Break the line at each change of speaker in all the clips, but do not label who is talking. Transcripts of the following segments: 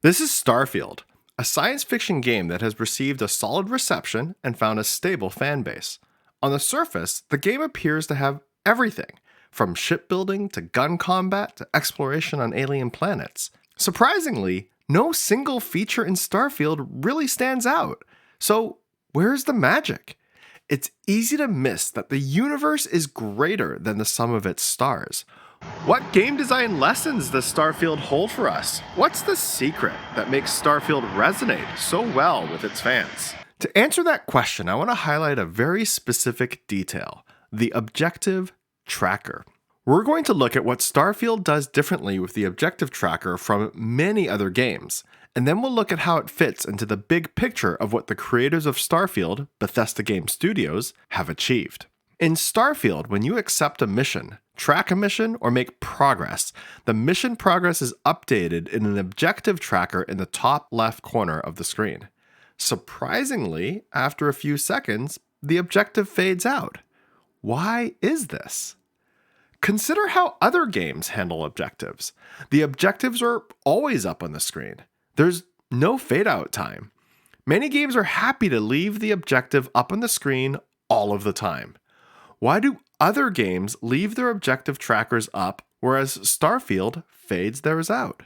This is Starfield, a science fiction game that has received a solid reception and found a stable fan base. On the surface, the game appears to have everything, from shipbuilding to gun combat to exploration on alien planets. Surprisingly, no single feature in Starfield really stands out. So, where's the magic? It's easy to miss that the universe is greater than the sum of its stars. What game design lessons does Starfield hold for us? What's the secret that makes Starfield resonate so well with its fans? To answer that question, I want to highlight a very specific detail: the objective tracker. We're going to look at what Starfield does differently with the objective tracker from many other games, and then we'll look at how it fits into the big picture of what the creators of Starfield, Bethesda Game Studios, have achieved. In Starfield, when you accept a mission, track a mission, or make progress, the mission progress is updated in an objective tracker in the top left corner of the screen. Surprisingly, after a few seconds, the objective fades out. Why is this? Consider how other games handle objectives. The objectives are always up on the screen. There's no fade out time. Many games are happy to leave the objective up on the screen all of the time. Why do other games leave their objective trackers up, whereas Starfield fades theirs out?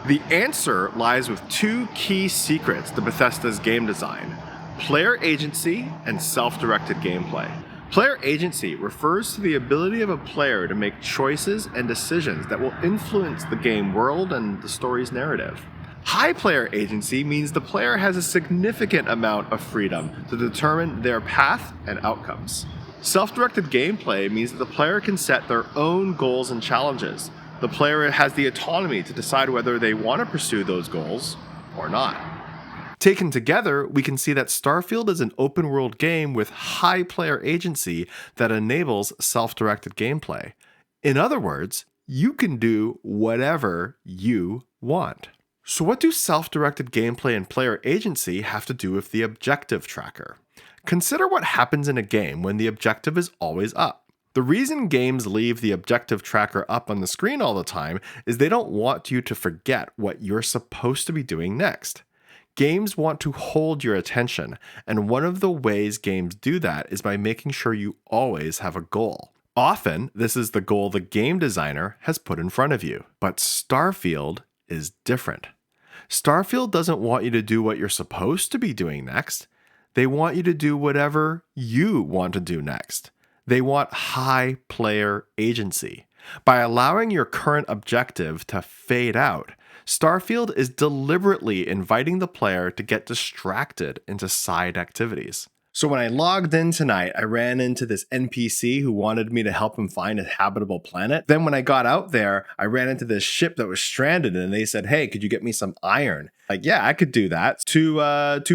The answer lies with two key secrets to Bethesda's game design: player agency and self-directed gameplay. Player agency refers to the ability of a player to make choices and decisions that will influence the game world and the story's narrative. High player agency means the player has a significant amount of freedom to determine their path and outcomes. Self-directed gameplay means that the player can set their own goals and challenges. The player has the autonomy to decide whether they want to pursue those goals or not. Taken together, we can see that Starfield is an open-world game with high player agency that enables self-directed gameplay. In other words, you can do whatever you want. So what do self-directed gameplay and player agency have to do with the objective tracker? Consider what happens in a game when the objective is always up. The reason games leave the objective tracker up on the screen all the time is they don't want you to forget what you're supposed to be doing next. Games want to hold your attention, and one of the ways games do that is by making sure you always have a goal. Often, this is the goal the game designer has put in front of you. But Starfield is different. Starfield doesn't want you to do what you're supposed to be doing next. They want you to do whatever you want to do next. They want high player agency. By allowing your current objective to fade out, Starfield is deliberately inviting the player to get distracted into side activities. So when I logged in tonight, I ran into this NPC who wanted me to help him find a habitable planet. Then when I got out there, I ran into this ship that was stranded, and they said, "Hey, could you get me some iron?" Like, yeah, I could do that. Two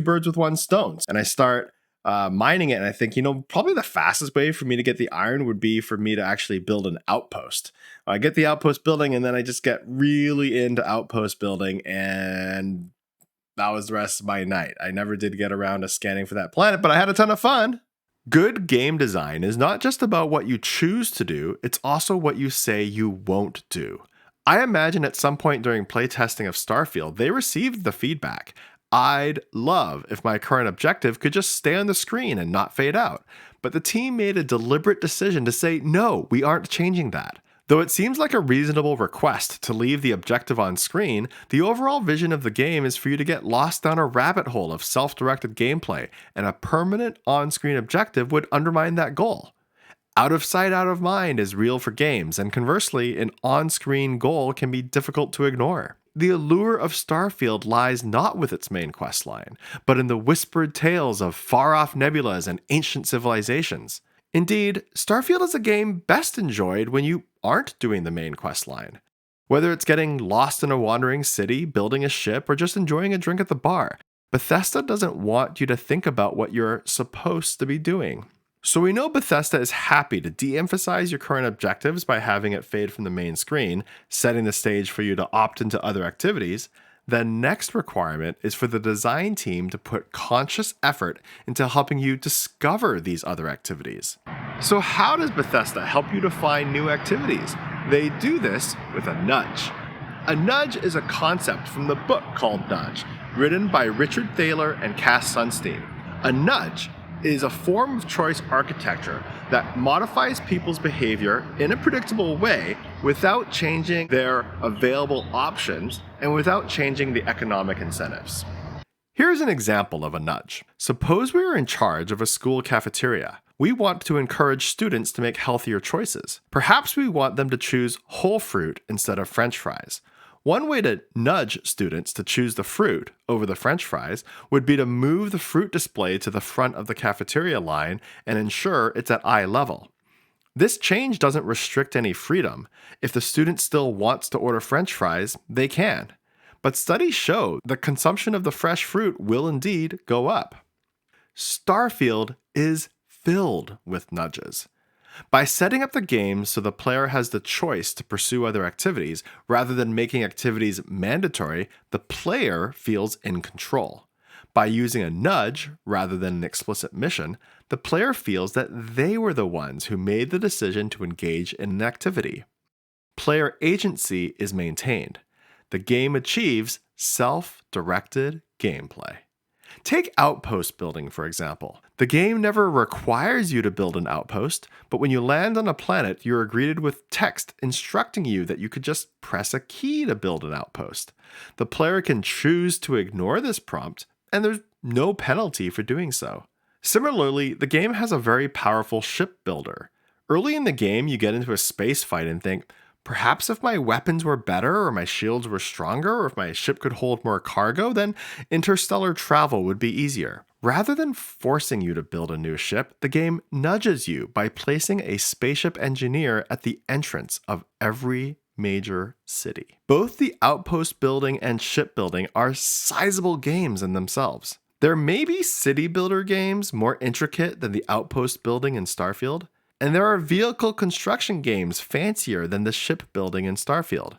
birds with one stone. And I start mining it, and I think, probably the fastest way for me to get the iron would be for me to actually build an outpost. I get the outpost building, and then I just get really into outpost building, and that was the rest of my night. I never did get around to scanning for that planet, but I had a ton of fun. Good game design is not just about what you choose to do, it's also what you say you won't do. I imagine at some point during playtesting of Starfield, they received the feedback: I'd love if my current objective could just stay on the screen and not fade out. But the team made a deliberate decision to say, no, we aren't changing that. Though it seems like a reasonable request to leave the objective on screen, the overall vision of the game is for you to get lost down a rabbit hole of self-directed gameplay, and a permanent on-screen objective would undermine that goal. Out of sight, out of mind is real for games, and conversely, an on-screen goal can be difficult to ignore. The allure of Starfield lies not with its main questline, but in the whispered tales of far-off nebulas and ancient civilizations. Indeed, Starfield is a game best enjoyed when you aren't doing the main questline. Whether it's getting lost in a wandering city, building a ship, or just enjoying a drink at the bar, Bethesda doesn't want you to think about what you're supposed to be doing. So we know Bethesda is happy to de-emphasize your current objectives by having it fade from the main screen, setting the stage for you to opt into other activities. The next requirement is for the design team to put conscious effort into helping you discover these other activities. So how does Bethesda help you to find new activities? They do this with a nudge. A nudge is a concept from the book called Nudge, written by Richard Thaler and Cass Sunstein. A nudge is a form of choice architecture that modifies people's behavior in a predictable way without changing their available options and without changing the economic incentives. Here's an example of a nudge. Suppose we are in charge of a school cafeteria. We want to encourage students to make healthier choices. Perhaps we want them to choose whole fruit instead of French fries. One way to nudge students to choose the fruit over the French fries would be to move the fruit display to the front of the cafeteria line and ensure it's at eye level. This change doesn't restrict any freedom. If the student still wants to order French fries, they can. But studies show the consumption of the fresh fruit will indeed go up. Starfield is filled with nudges. By setting up the game so the player has the choice to pursue other activities rather than making activities mandatory, the player feels in control. By using a nudge rather than an explicit mission, the player feels that they were the ones who made the decision to engage in an activity. Player agency is maintained. The game achieves self-directed gameplay. Take outpost building, for example. The game never requires you to build an outpost, but when you land on a planet, you're greeted with text instructing you that you could just press a key to build an outpost. The player can choose to ignore this prompt, and there's no penalty for doing so. Similarly, the game has a very powerful ship builder. Early in the game, you get into a space fight and think, perhaps if my weapons were better, or my shields were stronger, or if my ship could hold more cargo, then interstellar travel would be easier. Rather than forcing you to build a new ship, the game nudges you by placing a spaceship engineer at the entrance of every major city. Both the outpost building and ship building are sizable games in themselves. There may be city builder games more intricate than the outpost building in Starfield, and there are vehicle construction games fancier than the shipbuilding in Starfield.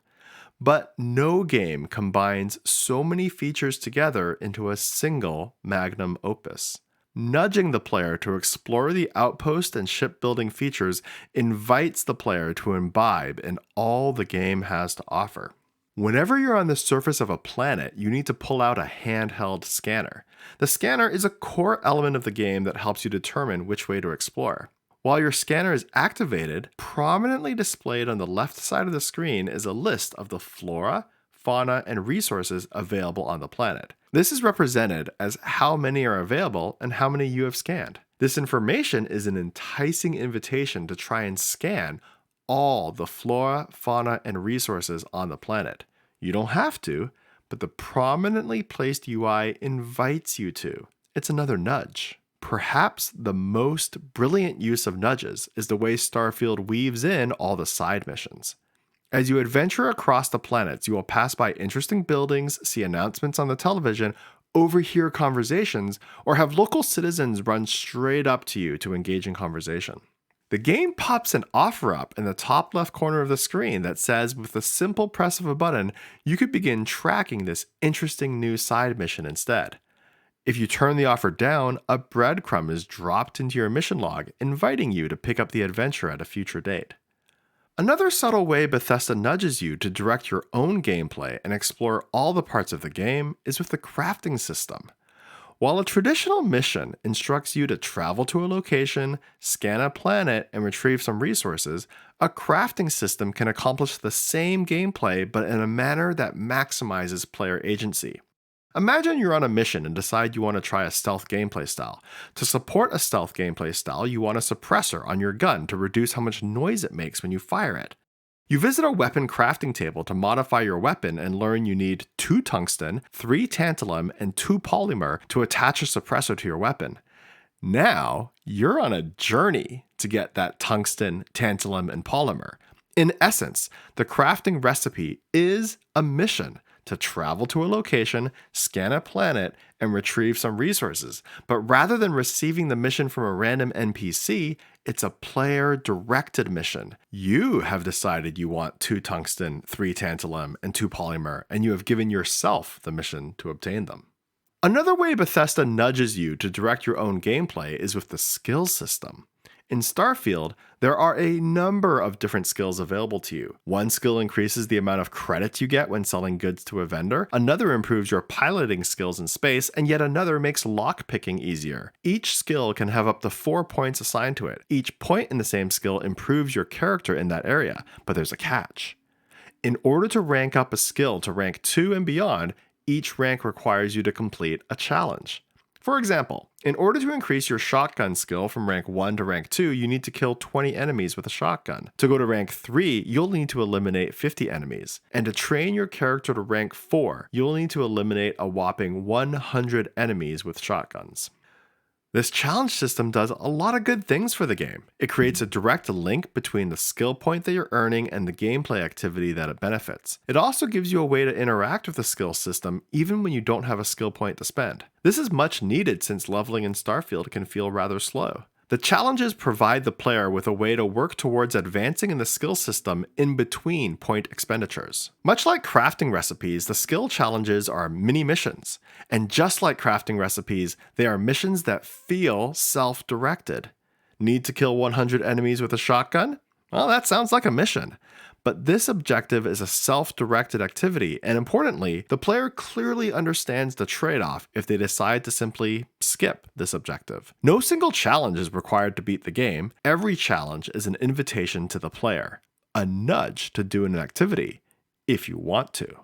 But no game combines so many features together into a single magnum opus. Nudging the player to explore the outpost and shipbuilding features invites the player to imbibe in all the game has to offer. Whenever you're on the surface of a planet, you need to pull out a handheld scanner. The scanner is a core element of the game that helps you determine which way to explore. While your scanner is activated, prominently displayed on the left side of the screen is a list of the flora, fauna, and resources available on the planet. This is represented as how many are available and how many you have scanned. This information is an enticing invitation to try and scan all the flora, fauna, and resources on the planet. You don't have to, but the prominently placed UI invites you to. It's another nudge. Perhaps the most brilliant use of nudges is the way Starfield weaves in all the side missions. As you adventure across the planets, you will pass by interesting buildings, see announcements on the television, overhear conversations, or have local citizens run straight up to you to engage in conversation. The game pops an offer up in the top left corner of the screen that says with the simple press of a button, you could begin tracking this interesting new side mission instead. If you turn the offer down, a breadcrumb is dropped into your mission log, inviting you to pick up the adventure at a future date. Another subtle way Bethesda nudges you to direct your own gameplay and explore all the parts of the game is with the crafting system. While a traditional mission instructs you to travel to a location, scan a planet, and retrieve some resources, a crafting system can accomplish the same gameplay but in a manner that maximizes player agency. Imagine you're on a mission and decide you want to try a stealth gameplay style. To support a stealth gameplay style, you want a suppressor on your gun to reduce how much noise it makes when you fire it. You visit a weapon crafting table to modify your weapon and learn you need 2 tungsten, 3 tantalum, and 2 polymer to attach a suppressor to your weapon. Now, you're on a journey to get that tungsten, tantalum, and polymer. In essence, the crafting recipe is a mission to travel to a location, scan a planet, and retrieve some resources. But rather than receiving the mission from a random NPC, it's a player-directed mission. You have decided you want 2 tungsten, 3 tantalum, and 2 polymer, and you have given yourself the mission to obtain them. Another way Bethesda nudges you to direct your own gameplay is with the skill system. In Starfield, there are a number of different skills available to you. One skill increases the amount of credits you get when selling goods to a vendor, another improves your piloting skills in space, and yet another makes lockpicking easier. Each skill can have up to 4 points assigned to it. Each point in the same skill improves your character in that area, but there's a catch. In order to rank up a skill to rank 2 and beyond, each rank requires you to complete a challenge. For example, in order to increase your shotgun skill from rank 1 to rank 2, you need to kill 20 enemies with a shotgun. To go to rank 3, you'll need to eliminate 50 enemies. And to train your character to rank 4, you'll need to eliminate a whopping 100 enemies with shotguns. This challenge system does a lot of good things for the game. It creates a direct link between the skill point that you're earning and the gameplay activity that it benefits. It also gives you a way to interact with the skill system even when you don't have a skill point to spend. This is much needed since leveling in Starfield can feel rather slow. The challenges provide the player with a way to work towards advancing in the skill system in between point expenditures. Much like crafting recipes, the skill challenges are mini missions. And just like crafting recipes, they are missions that feel self-directed. Need to kill 100 enemies with a shotgun? Well, that sounds like a mission. But this objective is a self-directed activity, and importantly, the player clearly understands the trade-off if they decide to simply skip this objective. No single challenge is required to beat the game. Every challenge is an invitation to the player, a nudge to do an activity, if you want to.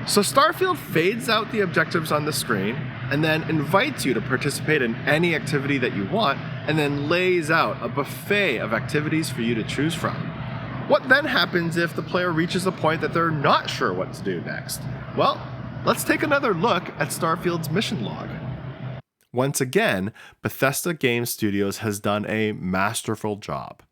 So Starfield fades out the objectives on the screen, and then invites you to participate in any activity that you want, and then lays out a buffet of activities for you to choose from. What then happens if the player reaches a point that they're not sure what to do next? Well, let's take another look at Starfield's mission log. Once again, Bethesda Game Studios has done a masterful job.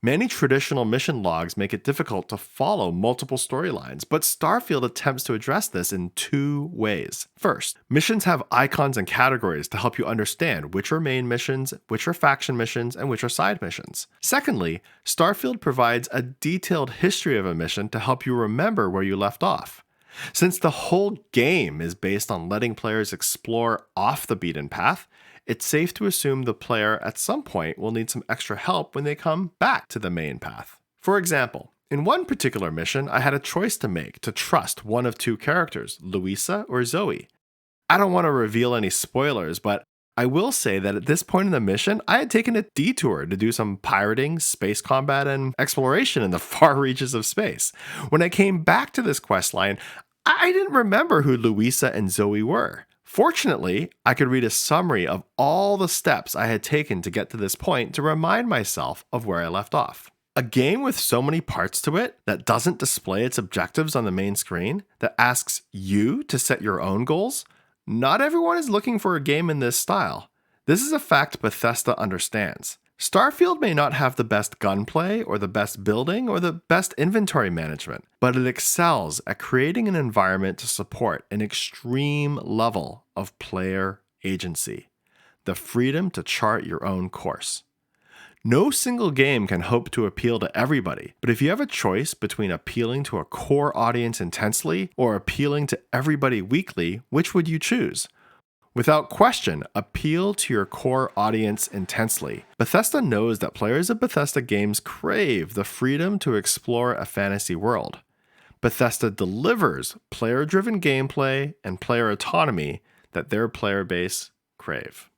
Many traditional mission logs make it difficult to follow multiple storylines, but Starfield attempts to address this in 2 ways. First, missions have icons and categories to help you understand which are main missions, which are faction missions, and which are side missions. Secondly, Starfield provides a detailed history of a mission to help you remember where you left off. Since the whole game is based on letting players explore off the beaten path, it's safe to assume the player at some point will need some extra help when they come back to the main path. For example, in one particular mission, I had a choice to make to trust one of 2 characters, Louisa or Zoe. I don't want to reveal any spoilers, but I will say that at this point in the mission, I had taken a detour to do some pirating, space combat, and exploration in the far reaches of space. When I came back to this questline, I didn't remember who Louisa and Zoe were. Fortunately, I could read a summary of all the steps I had taken to get to this point to remind myself of where I left off. A game with so many parts to it that doesn't display its objectives on the main screen, that asks you to set your own goals, not everyone is looking for a game in this style. This is a fact Bethesda understands. Starfield may not have the best gunplay or the best building or the best inventory management, but it excels at creating an environment to support an extreme level of player agency, the freedom to chart your own course. No single game can hope to appeal to everybody, but if you have a choice between appealing to a core audience intensely or appealing to everybody weakly, which would you choose? Without question, appeal to your core audience intensely. Bethesda knows that players of Bethesda games crave the freedom to explore a fantasy world. Bethesda delivers player-driven gameplay and player autonomy that their player base crave.